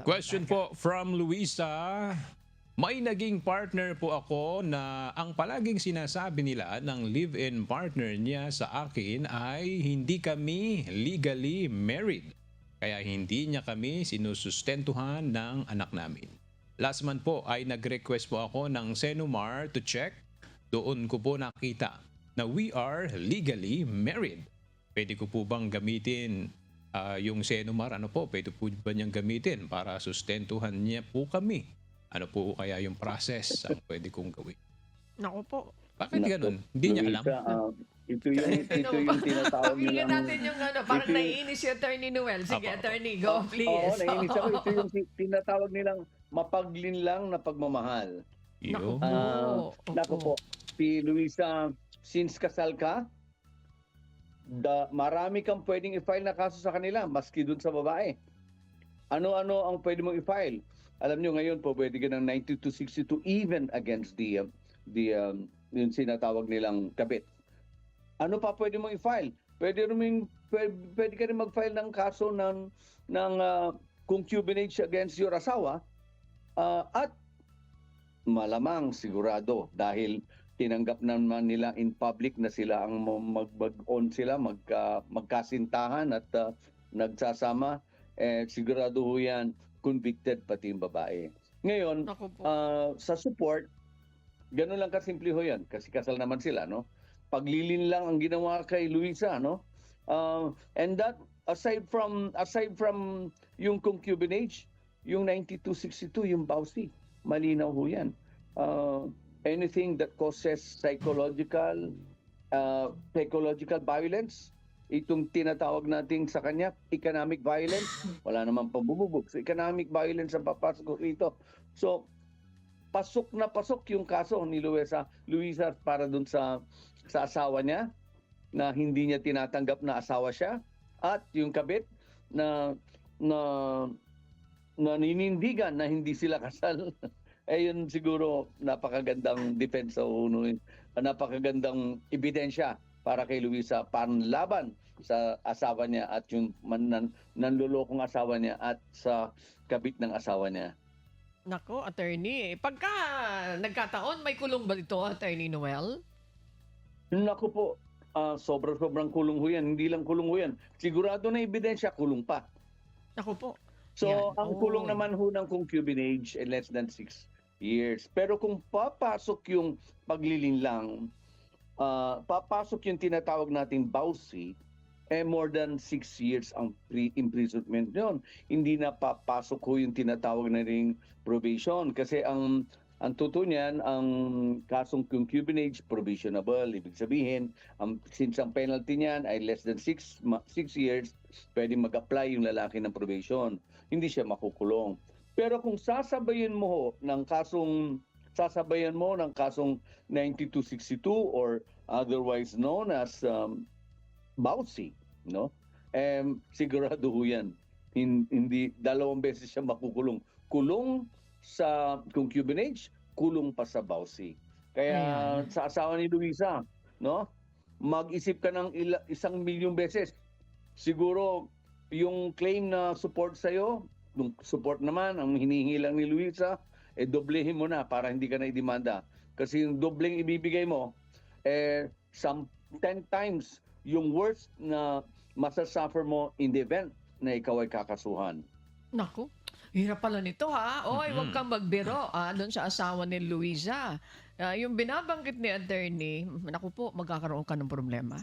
Question po from Luisa. May naging partner po ako na ang palaging sinasabi nila ng live-in partner niya sa akin ay hindi kami legally married. Kaya hindi niya kami sinusustentuhan ng anak namin. Last month po ay nag-request po ako ng Senomar to check. Doon ko po nakita na we are legally married. Pwede ko po bang gamitin yung Senomar? Ano po, pwede po ba niyang gamitin para sustentuhan niya po kami? Ano po kaya yung process ang pwede kong gawin? Naku po. Bakit ganun? Hindi niya alam? Luisa, ito yung tinatawag Pakinggan nilang... natin yung parang ito yung- naiinis si Attorney Noel. Sige, Apo. Attorney, go Oo, please. nainis ako. Ito yung tinatawag nilang mapaglinlang na pagmamahal. Naku Yo. po. Naku po, si Luisa, since kasal ka, marami kang pwedeng i-file na kaso sa kanila, maski dun sa babae. Ano-ano ang pwede mong i-file? Alam nyo ngayon po, pwede ka ng 9262 even against yung sinatawag nilang kabit. Ano pa pwede mong i-file? Pwede ka rin mag-file ng kaso ng concubinage against your asawa at malamang sigurado dahil tinanggap naman nila in public na sila ang mag-on sila, magkasintahan at nagsasama, sigurado ho yan convicted pati yung babae. Ngayon, Naku po. sa support, gano'n lang kasimple ho yan kasi kasal naman sila, no? Paglilin lang ang ginawa kay Luisa, no? And that aside from yung concubinage, yung 9262, yung bawsi, malinaw ho yan. Anything that causes psychological violence, itong tinatawag natin sa kanya, economic violence, wala namang pambububog. So, economic violence ang papasok rito. So, pasok na pasok yung kaso ni Luisa para dun sa asawa niya na hindi niya tinatanggap na asawa siya at yung kabit na ninindigan na hindi sila kasal. Yun siguro napakagandang defense o napakagandang ebidensya para kay Luisa panlaban sa asawa niya at yung nanlolokong asawa niya at sa kabit ng asawa niya. Naku, Attorney. Pagka nagkataon, may kulong ba ito, Attorney Noel? Naku po, sobrang kulong ho yan. Hindi lang kulong ho yan. Sigurado na ebidensya, kulong pa. Naku po. So, Yan. ang kulong naman ho ng concubinage ay less than 6 years. Pero kung papasok yung paglilinlang, papasok yung tinatawag nating bawsi, more than 6 years ang pre-imprisonment yun. Hindi na papasok ho yung tinatawag na ring probation. Kasi ang tuto niyan, ang kasong concubinage, probationable. Ibig sabihin, since ang penalty niyan ay less than 6 years, pwede mag-apply yung lalaki ng probation. Hindi siya makukulong. Pero kung sasabayan mo ng kasong 9262 or otherwise known as bawsi, no? Sigurado ho yan. Hindi dalawang beses siya makukulong. Kulong sa concubinage, kulong pa sa bawsi. Kaya Ayan. sa asawa ni Luisa, no? Mag-isip ka ng 1,000,000 beses. Siguro yung claim na support sa'yo, yung support naman, ang hinihingi lang ni Luisa, doblehin mo na para hindi ka na idemanda. Kasi yung dobleng ibibigay mo, 10 times yung worst na masasuffer mo in the event na ikaw ay kakasuhan. Naku. Hirap pala nito ha. Oy, huwag kang magbiro doon sa asawa ni Luisa. Yung binabanggit ni Attorney, naku po, magkakaroon ka ng problema.